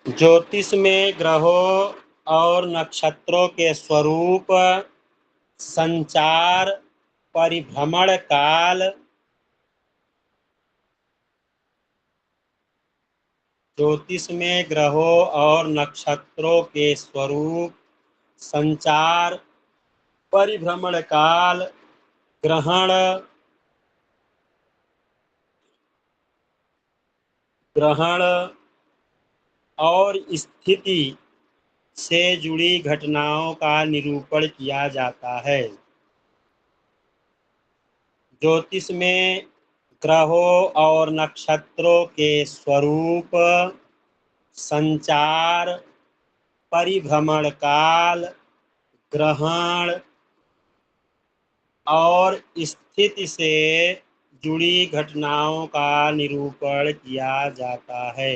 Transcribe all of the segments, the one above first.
ज्योतिष में ग्रहों और नक्षत्रों के स्वरूप, संचार, परिभ्रमण काल। ज्योतिष में ग्रहों और नक्षत्रों के स्वरूप, संचार, परिभ्रमण काल, ग्रहण ग्रहण और स्थिति से जुड़ी घटनाओं का निरूपण किया जाता है। ज्योतिष में ग्रहों और नक्षत्रों के स्वरूप, संचार, परिभ्रमण काल, ग्रहण और स्थिति से जुड़ी घटनाओं का निरूपण किया जाता है।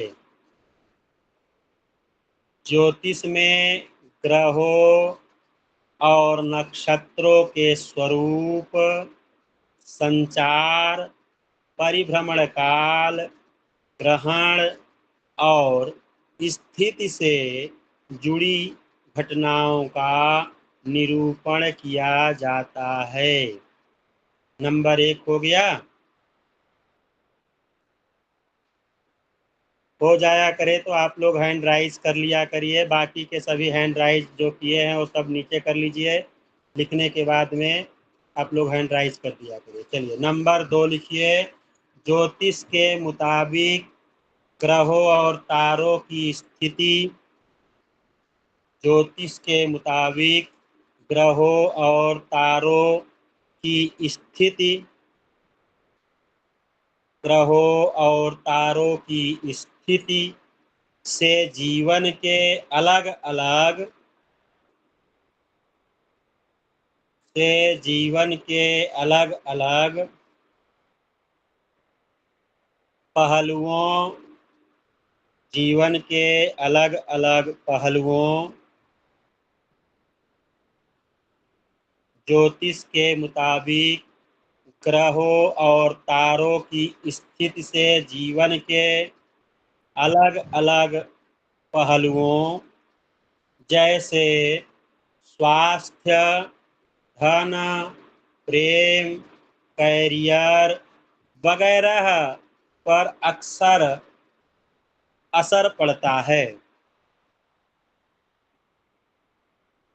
ज्योतिष में ग्रहों और नक्षत्रों के स्वरूप, संचार, परिभ्रमण काल, ग्रहण और स्थिति से जुड़ी घटनाओं का निरूपण किया जाता है। नंबर 1 हो गया। हो जाया करे तो आप लोग हैंड राइज कर लिया करिए, बाकी के सभी हैंड राइज जो किए हैं वो सब नीचे कर लीजिए। लिखने के बाद में आप लोग हैंड राइज कर दिया करिए। चलिए नंबर 2 लिखिए। ज्योतिष के मुताबिक ग्रहों और तारों की स्थिति। ज्योतिष के मुताबिक ग्रहों और तारों की स्थिति। ग्रहों और तारों की स्थिति से जीवन के अलग अलग पहलुओं जीवन के अलग अलग पहलुओं। ज्योतिष के मुताबिक ग्रहों और तारों की स्थिति से जीवन के अलग अलग पहलुओं जैसे स्वास्थ्य, धन, प्रेम, कैरियर वगैरह पर अक्सर असर पड़ता है।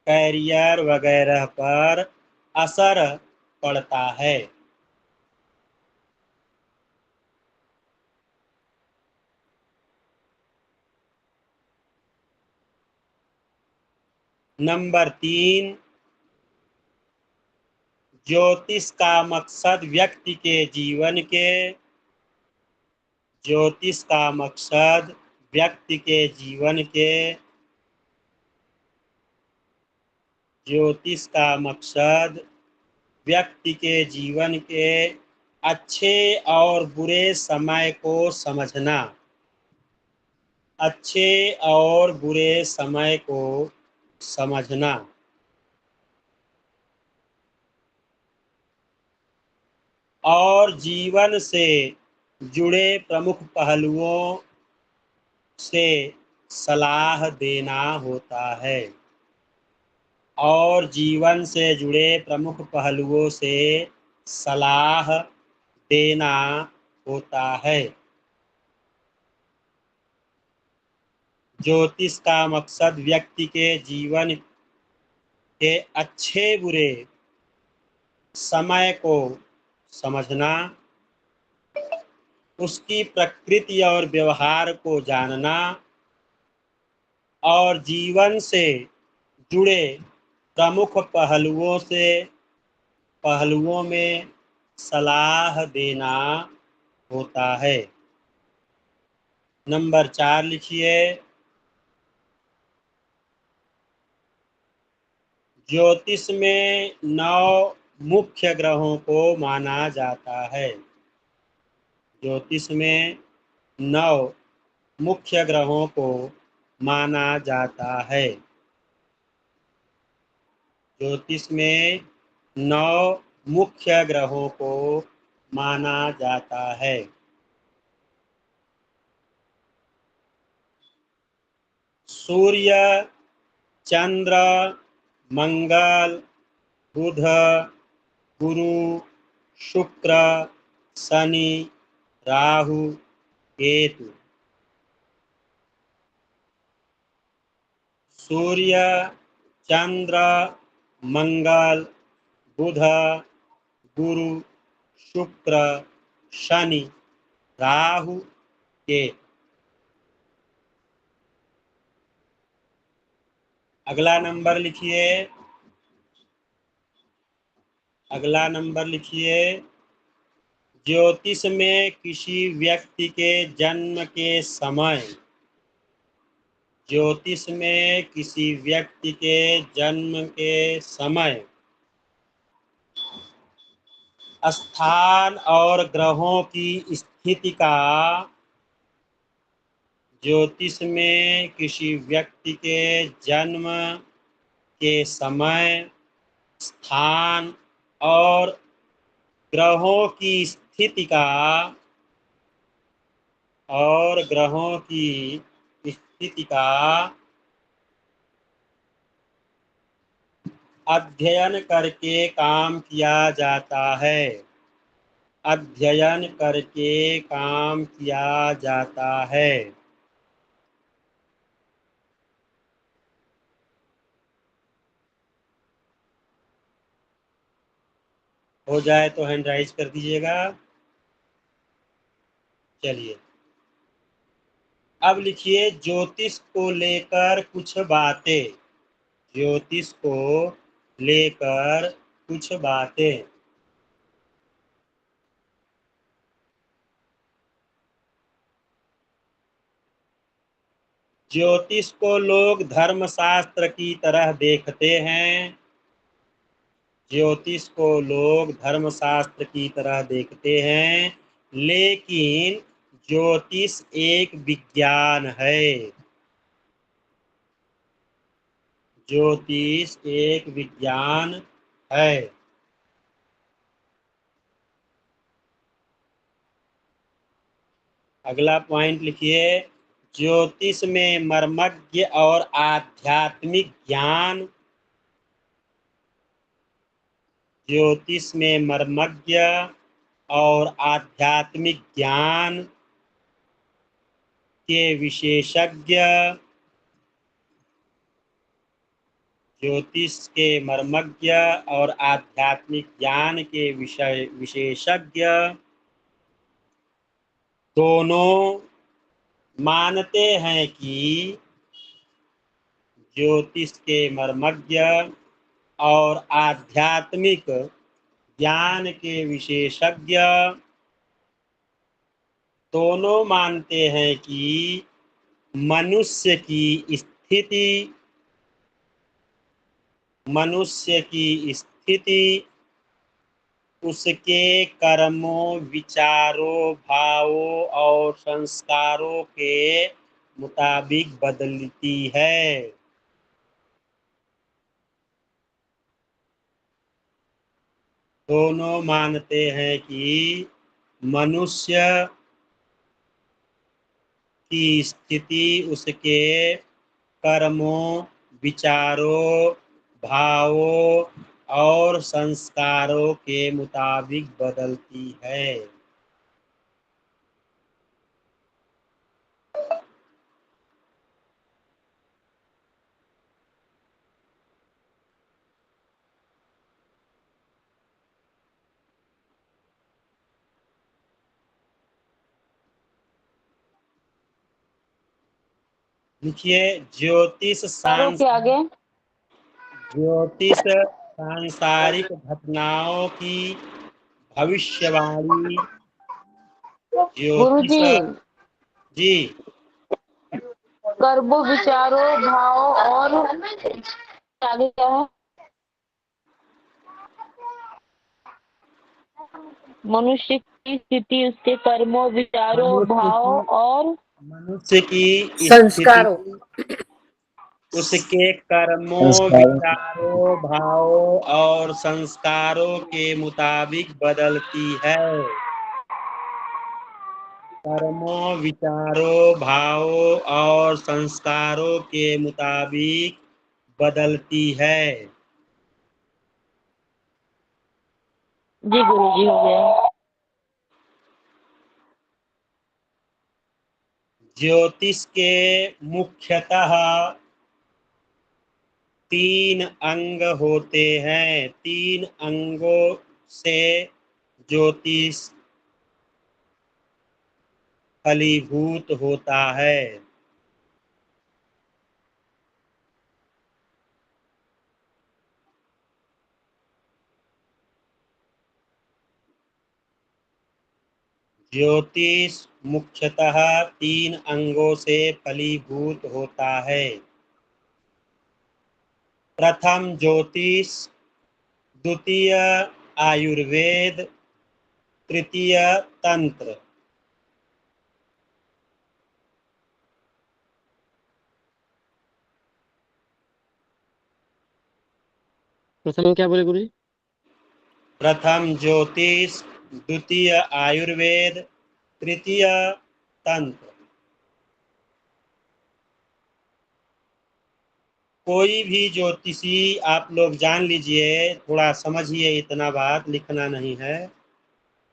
कैरियर वगैरह पर असर पड़ता है। नंबर 3, ज्योतिष का मकसद व्यक्ति के जीवन के ज्योतिष का मकसद व्यक्ति के जीवन के ज्योतिष का मकसद व्यक्ति के जीवन के अच्छे और बुरे समय को समझना। अच्छे और बुरे समय को समझना। और जीवन से जुड़े प्रमुख पहलुओं से सलाह देना होता है। और जीवन से जुड़े प्रमुख पहलुओं से सलाह देना होता है। ज्योतिष का मकसद व्यक्ति के जीवन के अच्छे बुरे समय को समझना, उसकी प्रकृति और व्यवहार को जानना और जीवन से जुड़े प्रमुख पहलुओं में सलाह देना होता है। नंबर 4 लिखिए। ज्योतिष में 9 मुख्य ग्रहों को माना जाता है। ज्योतिष में 9 मुख्य ग्रहों को माना जाता है। ज्योतिष में 9 मुख्य ग्रहों को माना जाता है। सूर्य, चंद्र, मंगल, बुध, गुरु, शुक्र, शनि, राहु, केतु। सूर्य, चंद्र, मंगल, बुध, गुरु, शुक्र, शनि, राहु, केतु। अगला नंबर लिखिए, अगला नंबर लिखिए। ज्योतिष में किसी व्यक्ति के जन्म के समय, ज्योतिष में किसी व्यक्ति के जन्म के समय स्थान और ग्रहों की स्थिति का, ज्योतिष में किसी व्यक्ति के जन्म के समय स्थान और ग्रहों की स्थिति का, और ग्रहों की स्थिति का अध्ययन करके काम किया जाता है, अध्ययन करके काम किया जाता है। हो जाए तो हैंड राइज कर दीजिएगा। चलिए अब लिखिए ज्योतिष को लेकर कुछ बातें, ज्योतिष को लेकर कुछ बातें। ज्योतिष को लोग धर्मशास्त्र की तरह देखते हैं, ज्योतिष को लोग धर्मशास्त्र की तरह देखते हैं, लेकिन ज्योतिष एक विज्ञान है, ज्योतिष एक विज्ञान है। अगला पॉइंट लिखिए, ज्योतिष में मर्मज्ञ और आध्यात्मिक ज्ञान, ज्योतिष में मर्मज्ञ और आध्यात्मिक ज्ञान के विशेषज्ञ, ज्योतिष के मर्मज्ञ और आध्यात्मिक ज्ञान के विशेषज्ञ दोनों मानते हैं कि ज्योतिष के मर्मज्ञ और आध्यात्मिक ज्ञान के विशेषज्ञ दोनों मानते हैं कि मनुष्य की स्थिति, मनुष्य की स्थिति उसके कर्मों, विचारों, भावों और संस्कारों के मुताबिक बदलती है। दोनों मानते हैं कि मनुष्य की स्थिति उसके कर्मों, विचारों, भावों और संस्कारों के मुताबिक बदलती है। लिखिए ज्योतिष के आगे ज्योतिष सांसारिक घटनाओं की भविष्यवाणी, ज्योतिष गुरुजी जी कर्मों, विचारों, भाव और आगे क्या है? मनुष्य की स्थिति उसके कर्मों, विचारों, भाव और मनुष्य की संस्कारों, स्थिति उसके कर्मों, विचारों, भावों और संस्कारों के मुताबिक बदलती है। कर्मों, विचारों, भावों और संस्कारों के मुताबिक बदलती है। जी गुरुजी, हो गया। ज्योतिष के मुख्यतः 3 अंग होते हैं। 3 अंगों से ज्योतिष फलीभूत होता है। ज्योतिष मुख्यतः 3 अंगों से फलीभूत होता है। प्रथम ज्योतिष, द्वितीय आयुर्वेद, तृतीय तंत्र। प्रथम क्या बोले गुरुजी? प्रथम ज्योतिष, द्वितीय आयुर्वेद, तृतीय तंत्र। कोई भी ज्योतिषी आप लोग जान लीजिए, थोड़ा समझिए, इतना बात लिखना नहीं है।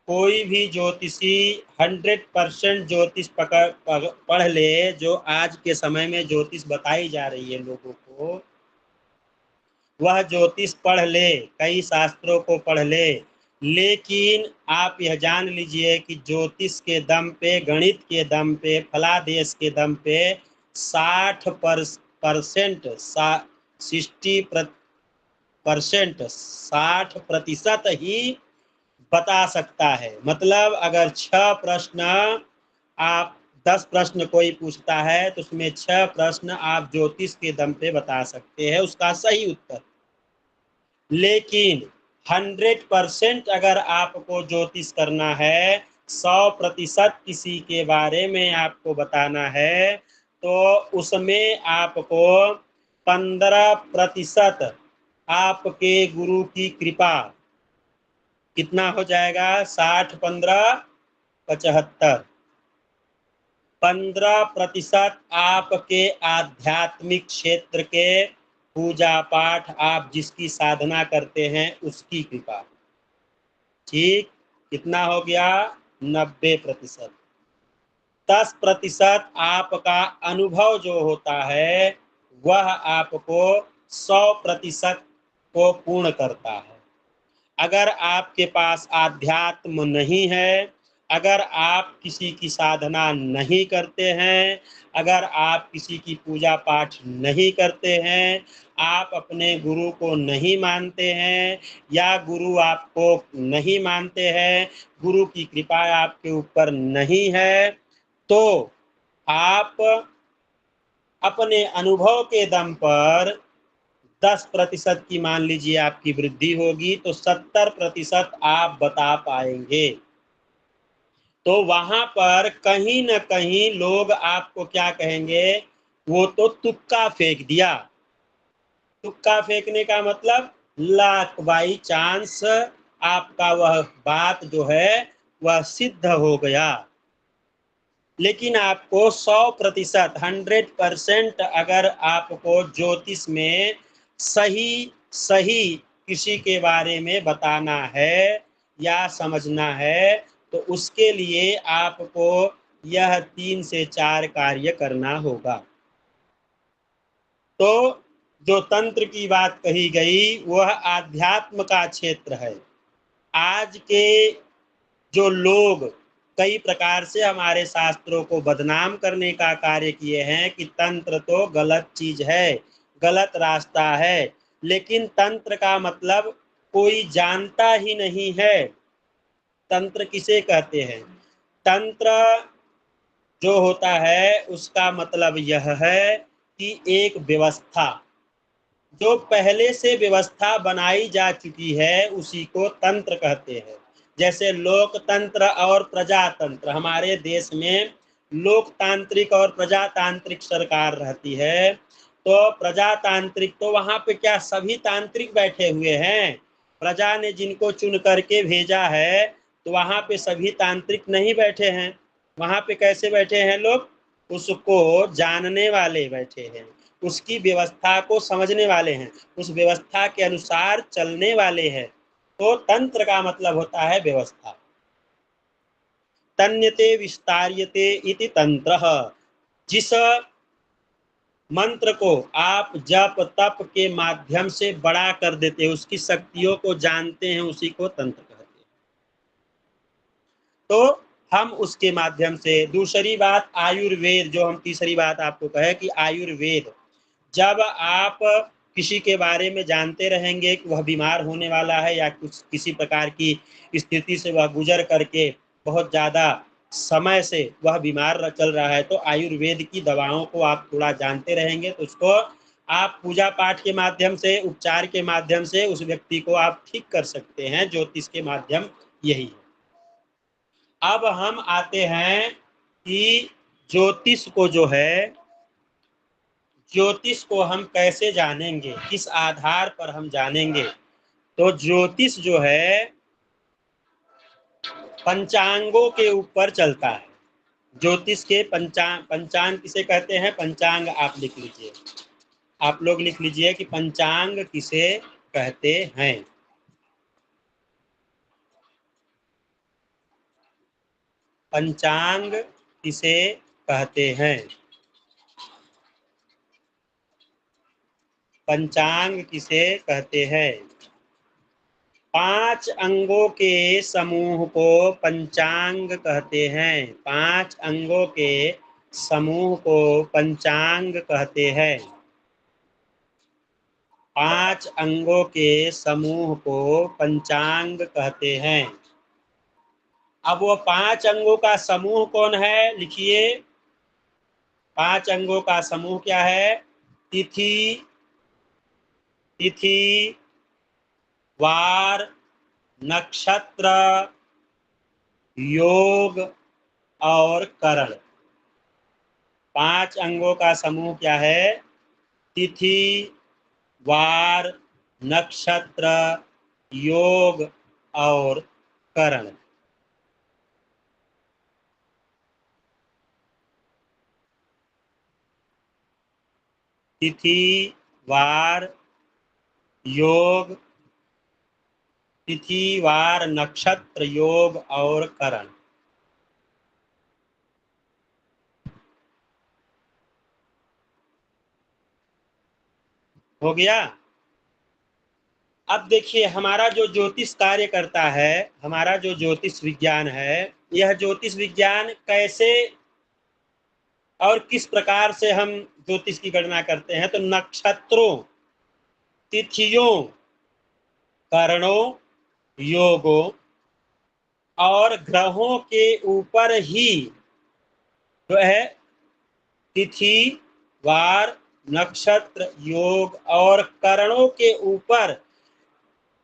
कोई भी ज्योतिषी 100% ज्योतिष पढ़ ले, जो आज के समय में ज्योतिष बताई जा रही है लोगों को, वह ज्योतिष पढ़ ले, कई शास्त्रों को पढ़ ले, लेकिन आप यह जान लीजिए कि ज्योतिष के दम पे, गणित के दम पे, फलादेश के दम पे 60% 60% ही बता सकता है। मतलब अगर 6 प्रश्न आप 10 प्रश्न कोई पूछता है तो उसमें 6 प्रश्न आप ज्योतिष के दम पे बता सकते हैं उसका सही उत्तर। लेकिन 100% अगर आपको ज्योतिष करना है, 100% किसी के बारे में आपको बताना है, तो उसमें आपको 15% आपके गुरु की कृपा, कितना हो जाएगा? 60, 15, 75। 15% आपके आध्यात्मिक क्षेत्र के पूजा पाठ, आप जिसकी साधना करते हैं उसकी कृपा। ठीक, कितना हो गया? 90%। 10% आपका अनुभव जो होता है वह आपको 100% को पूर्ण करता है। अगर आपके पास आध्यात्म नहीं है, अगर आप किसी की साधना नहीं करते हैं, अगर आप किसी की पूजा पाठ नहीं करते हैं, आप अपने गुरु को नहीं मानते हैं, या गुरु आपको नहीं मानते हैं, गुरु की कृपा आपके ऊपर नहीं है, तो आप अपने अनुभव के दम पर 10% की मान लीजिए आपकी वृद्धि होगी, तो 70% आप बता पाएंगे। तो वहां पर कहीं न कहीं लोग आपको क्या कहेंगे? वो तो तुक्का फेंक दिया। तुक्का फेंकने का मतलब लाख बाई चांस आपका वह बात जो है वह सिद्ध हो गया। लेकिन आपको 100%, 100% अगर आपको ज्योतिष में सही सही किसी के बारे में बताना है या समझना है, तो उसके लिए आपको यह 3 से 4 कार्य करना होगा। तो जो तंत्र की बात कही गई वह आध्यात्म का क्षेत्र है। आज के जो लोग कई प्रकार से हमारे शास्त्रों को बदनाम करने का कार्य किए हैं कि तंत्र तो गलत चीज है, गलत रास्ता है, लेकिन तंत्र का मतलब कोई जानता ही नहीं है। तंत्र किसे कहते हैं? तंत्र जो होता है उसका मतलब यह है कि एक व्यवस्था, जो पहले से व्यवस्था बनाई जा चुकी है उसी को तंत्र कहते हैं। जैसे लोकतंत्र और प्रजातंत्र, हमारे देश में लोकतांत्रिक और प्रजातांत्रिक सरकार रहती है। तो प्रजातांत्रिक, तो वहां पे क्या सभी तांत्रिक बैठे हुए हैं? प्रजा ने जिनको चुन करके भेजा है, तो वहां पे सभी तांत्रिक नहीं बैठे हैं। वहां पे कैसे बैठे हैं लोग? उसको जानने वाले बैठे हैं, उसकी व्यवस्था को समझने वाले हैं, उस व्यवस्था के अनुसार चलने वाले हैं। तो तंत्र का मतलब होता है व्यवस्था। तन्यते विस्तार्यते इति तंत्रः। जिस मंत्र को आप जप तप के माध्यम से बड़ा कर देते हैं, उसकी शक्तियों को जानते हैं, उसी को तंत्र कहते हैं। तो हम उसके माध्यम से, दूसरी बात आयुर्वेद, जो हम तीसरी बात आपको कहे कि आयुर्वेद, जब आप किसी के बारे में जानते रहेंगे कि वह बीमार होने वाला है या कुछ किसी प्रकार की स्थिति से वह गुजर करके बहुत ज़्यादा समय से वह बीमार चल रहा है, तो आयुर्वेद की दवाओं को आप थोड़ा जानते रहेंगे, तो उसको आप पूजा पाठ के माध्यम से, उपचार के माध्यम से उस व्यक्ति को आप ठीक कर सकते हैं। ज्योतिष के माध्यम यही है। अब हम आते हैं कि ज्योतिष को जो है, ज्योतिष को हम कैसे जानेंगे, किस आधार पर हम जानेंगे? तो ज्योतिष जो है पंचांगों के ऊपर चलता है। ज्योतिष के पंचांग किसे कहते हैं? पंचांग आप लिख लीजिए, आप लोग लिख लीजिए कि पंचांग किसे कहते हैं। पंचांग किसे कहते हैं? पंचांग किसे कहते हैं? 5 अंगों के समूह को पंचांग कहते हैं। 5 अंगों के समूह को पंचांग कहते हैं। 5 अंगों के समूह को पंचांग कहते हैं। अब वो 5 अंगों का समूह कौन है? लिखिए, 5 अंगों का समूह क्या है? तिथि, तिथि, वार, नक्षत्र, योग और करण। 5 अंगों का समूह क्या है? तिथि, वार, नक्षत्र, योग और करण। तिथि, वार, योग, तिथि, वार, नक्षत्र, योग और करण। हो गया? अब देखिए, हमारा जो ज्योतिष कार्य करता है, हमारा जो ज्योतिष विज्ञान है, यह ज्योतिष विज्ञान कैसे और किस प्रकार से हम ज्योतिष की गणना करते हैं? तो नक्षत्रों, तिथियों, करणों, योगों और ग्रहों के ऊपर ही जो है तिथि, वार, नक्षत्र, योग और करणों के ऊपर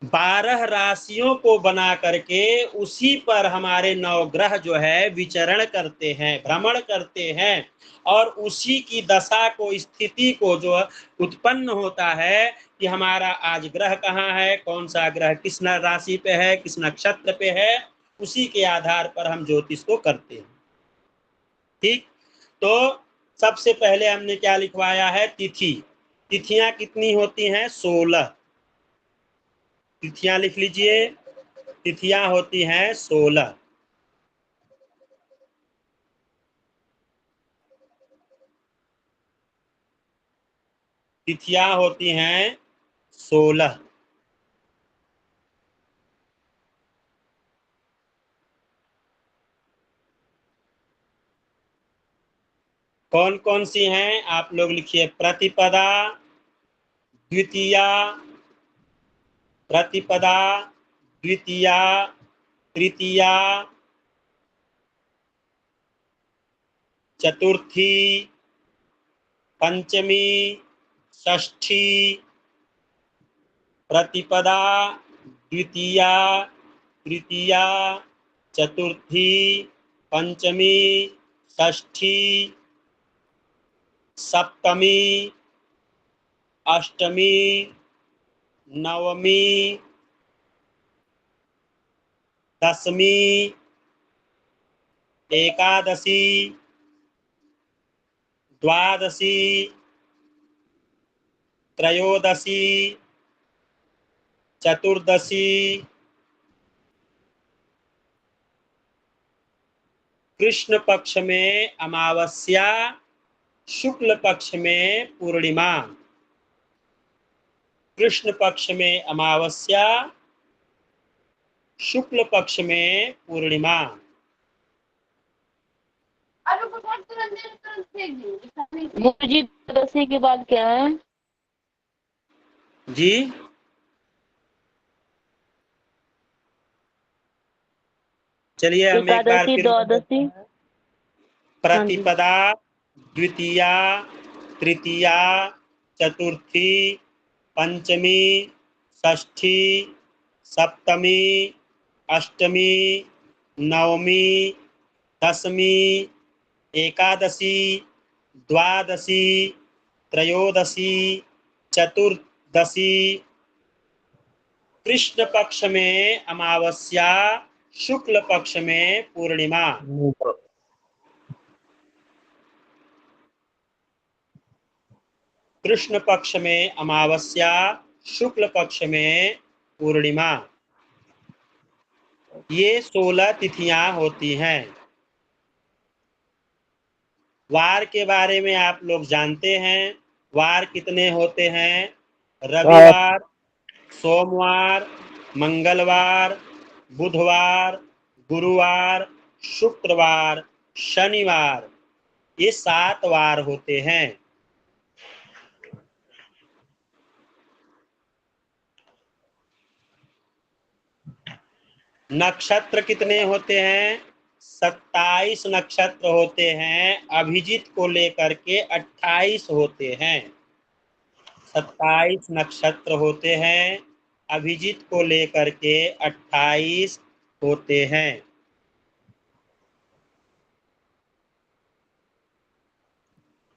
12 राशियों को बना करके उसी पर हमारे नवग्रह जो है विचरण करते हैं, भ्रमण करते हैं, और उसी की दशा को, स्थिति को जो उत्पन्न होता है कि हमारा आज ग्रह कहाँ है, कौन सा ग्रह किस राशि पे है, किस नक्षत्र पे है, उसी के आधार पर हम ज्योतिष को करते हैं। ठीक, तो सबसे पहले हमने क्या लिखवाया है? तिथि। तिथियां कितनी होती हैं? 16। तिथियां लिख लीजिए, तिथियां होती हैं 16। तिथियां होती हैं 16। कौन कौन सी हैं? आप लोग लिखिए, प्रतिपदा, द्वितीया, प्रतिपदा, द्वितीया, तृतीया, चतुर्थी, पंचमी, षष्ठी। प्रतिपदा, द्वितीया, तृतीया, चतुर्थी, पंचमी, षष्ठी, सप्तमी, अष्टमी, नवमी, दशमी, एकादशी, द्वादशी, त्रयोदशी, चतुर्दशी, कृष्ण पक्ष में अमावस्या, शुक्ल पक्ष में पूर्णिमा। कृष्ण पक्ष में अमावस्या, शुक्ल पक्ष में पूर्णिमा। गुरुजी द्वादशी के बाद क्या है? जी चलिए हम एक बार एकादशी, फिर द्वादशी। प्रतिपदा, द्वितीया, तृतीया, चतुर्थी, पंचमी, षष्ठी, सप्तमी, अष्टमी, नवमी, दशमी, एकादशी, द्वादशी, त्रयोदशी, चतुर्दशी, कृष्ण पक्ष में अमावस्या, शुक्ल पक्ष में पूर्णिमा। कृष्ण पक्ष में अमावस्या, शुक्ल पक्ष में पूर्णिमा। ये 16 तिथियां होती हैं। वार के बारे में आप लोग जानते हैं। वार कितने होते हैं? रविवार, सोमवार, मंगलवार, बुधवार, गुरुवार, शुक्रवार, शनिवार, ये 7 वार होते हैं। नक्षत्र कितने होते हैं? 27 नक्षत्र होते हैं। अभिजीत को लेकर के 28 होते हैं। 27 नक्षत्र होते हैं, अभिजीत को लेकर के 28 होते हैं।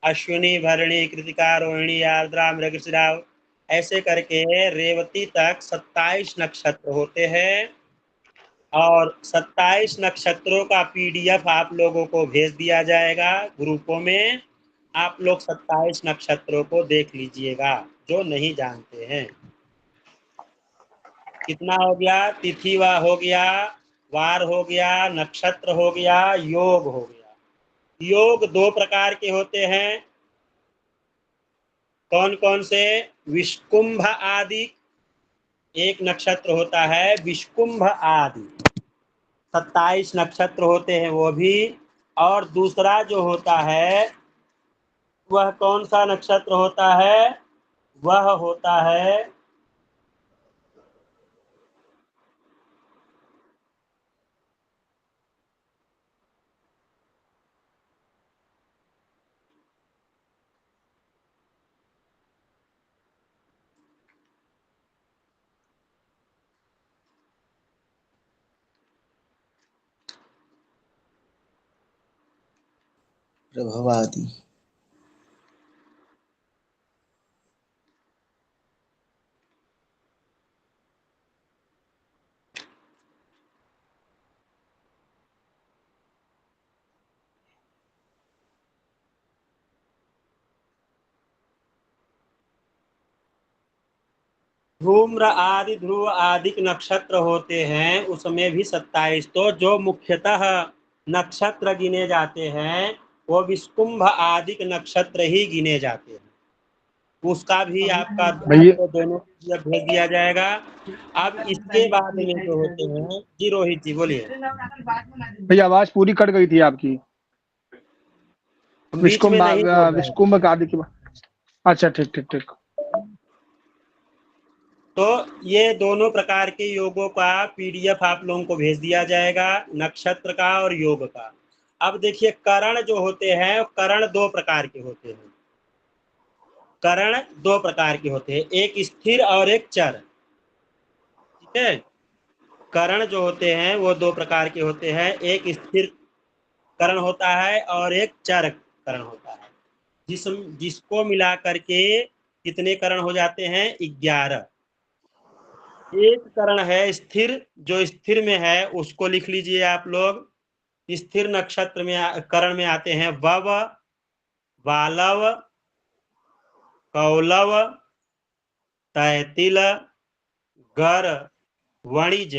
अश्विनी, भरणी, कृतिका, रोहिणी, आर्द्रा, मृगशिरा, ऐसे करके रेवती तक 27 नक्षत्र होते हैं। और 27 नक्षत्रों का PDF आप लोगों को भेज दिया जाएगा ग्रुपों में। आप लोग 27 नक्षत्रों को देख लीजिएगा जो नहीं जानते हैं। कितना हो गया? तिथि हो गया, वार हो गया, नक्षत्र हो गया, योग हो गया। योग 2 प्रकार के होते हैं। कौन कौन से? विष्कुंभ आदि एक नक्षत्र होता है, विष्कुंभ आदि 27 नक्षत्र होते हैं वो भी। और दूसरा जो होता है वह कौन सा नक्षत्र होता है? वह होता है प्रभवादि। धूम्र आदि, ध्रुव आदि नक्षत्र होते हैं, उसमें भी 27। तो जो मुख्यतः नक्षत्र गिने जाते हैं वो विष्कुंभ आदि नक्षत्र ही गिने जाते हैं। उसका भी आपका आपको दोनों भेज दिया जाएगा। अब इसके बाद में जो होते हैं, जी रोहित जी बोलिए। भैया आवाज पूरी कट गई थी आपकी। बीच में नहीं बोल रहे हैं। विष्कुंभ आदि की बात। अच्छा ठीक ठीक ठीक। तो ये दोनों प्रकार के योगों का PDF आप लोगों को भेज दिया जाएगा, नक्षत्र का और योग का। अब देखिए करण जो होते हैं, करण 2 प्रकार के होते हैं। करण 2 प्रकार के होते हैं, एक स्थिर और एक चर। ठीक है, करण जो होते हैं वो 2 प्रकार के होते हैं, एक स्थिर करण होता है और एक चर करण होता है। जिसको मिला करके कितने करण हो जाते हैं? 11। एक करण है स्थिर, जो स्थिर में है उसको लिख लीजिए आप लोग। स्थिर नक्षत्र में करण में आते हैं वव, वालव, कौलव, तैतिल, गर, वणिज,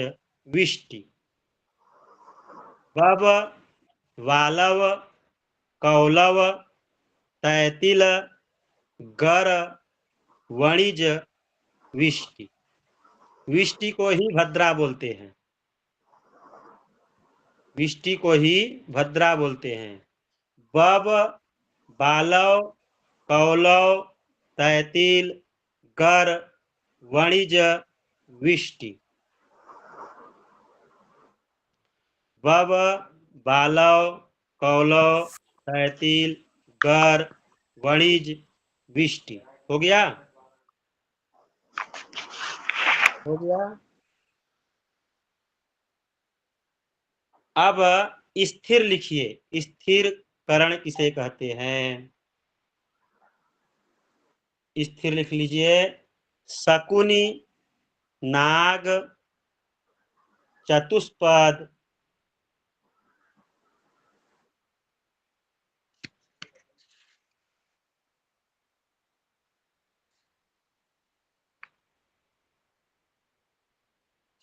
विष्टि। वव, वालव, कौलव, तैतिल, गर, वणिज, विष्टि। विष्टि को ही भद्रा बोलते हैं, विष्टि को ही भद्रा बोलते हैं। वव, बालव, कौलव, तैतिल, गर, वणिज, विष्टि। वव, बालव, कौलव, तैतिल, गर, वणिज, विष्टि। हो गया, हो गया। अब स्थिर लिखिए, स्थिर करण किसे कहते हैं? स्थिर लिख लीजिए, शकुनी, नाग, चतुष्पद,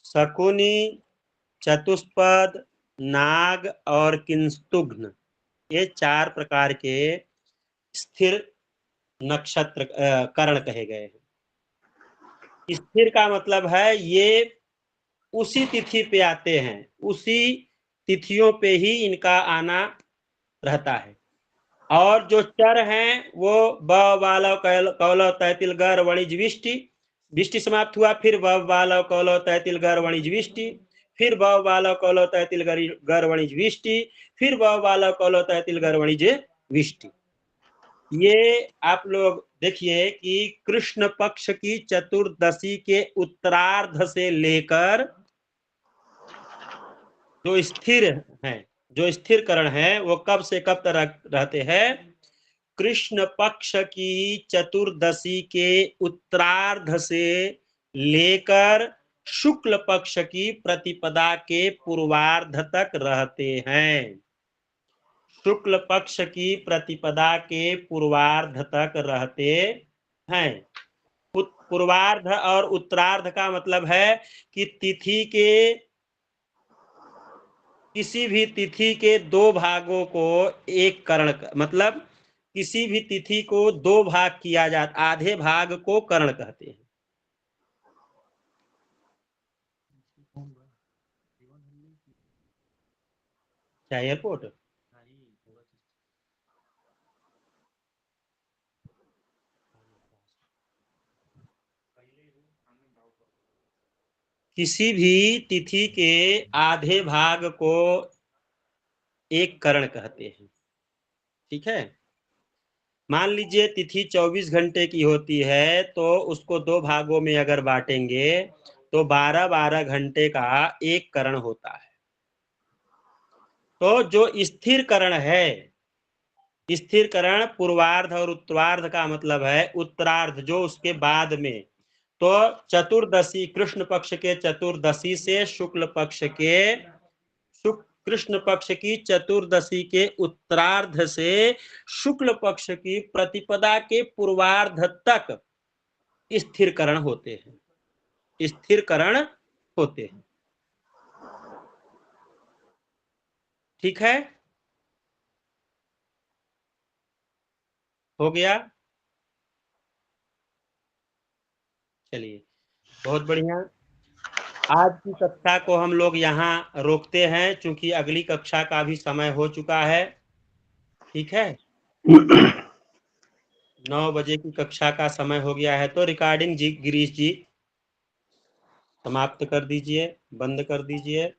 शकुनी, चतुष्पद, नाग और किंस्तुघ्न, ये 4 प्रकार के स्थिर नक्षत्र करण कहे गए हैं। स्थिर का मतलब है ये उसी तिथि पे आते हैं, उसी तिथियों पे ही इनका आना रहता है। और जो चर हैं वो ब, बालव, कौलव, तैतिल, गर, वणिज, विष्टि। विष्टि समाप्त हुआ, फिर ब, बालव, कौलव, तैतिल, गर, वणिज, विष्टि, फिर ब, बालव, कौलव, तैतिल, गर, वणिज, विष्टि, फिर ब, बालव, कौलव, तैतिल, गर, वणिज, विष्टि। ये आप लोग देखिए कि कृष्ण पक्ष की चतुर्दशी के उत्तरार्ध से लेकर जो स्थिर हैं, जो स्थिर करण है वो कब से कब तक रहते हैं? कृष्ण पक्ष की चतुर्दशी के उत्तरार्ध से लेकर शुक्ल पक्ष की प्रतिपदा के पूर्वार्ध तक रहते हैं। शुक्ल पक्ष की प्रतिपदा के पूर्वार्ध तक रहते हैं। पूर्वार्ध और उत्तरार्ध का मतलब है कि तिथि के किसी भी तिथि के 2 भागों को एक करण, मतलब किसी भी तिथि को 2 भाग किया जाता, आधे भाग को करण कहते हैं। क्या एयरपोर्ट? किसी भी तिथि के आधे भाग को एक करण कहते हैं। ठीक है, मान लीजिए तिथि 24 घंटे की होती है तो उसको 2 भागों में अगर बांटेंगे तो 12-12 घंटे का एक करण होता है। तो जो स्थिर करण है, स्थिर करण पूर्वार्ध और उत्तरार्ध का मतलब है उत्तरार्ध जो उसके बाद में, तो चतुर्दशी, कृष्ण पक्ष के चतुर्दशी से शुक्ल पक्ष के कृष्ण पक्ष की चतुर्दशी के उत्तरार्ध से शुक्ल पक्ष की प्रतिपदा के पूर्वार्ध तक स्थिर करण होते हैं, स्थिर करण होते हैं। ठीक है, हो गया। चलिए, बहुत बढ़िया। आज की कक्षा को हम लोग यहाँ रोकते हैं क्योंकि अगली कक्षा का भी समय हो चुका है। ठीक है, 9 बजे की कक्षा का समय हो गया है, तो रिकॉर्डिंग जी गिरीश जी समाप्त कर दीजिए, बंद कर दीजिए।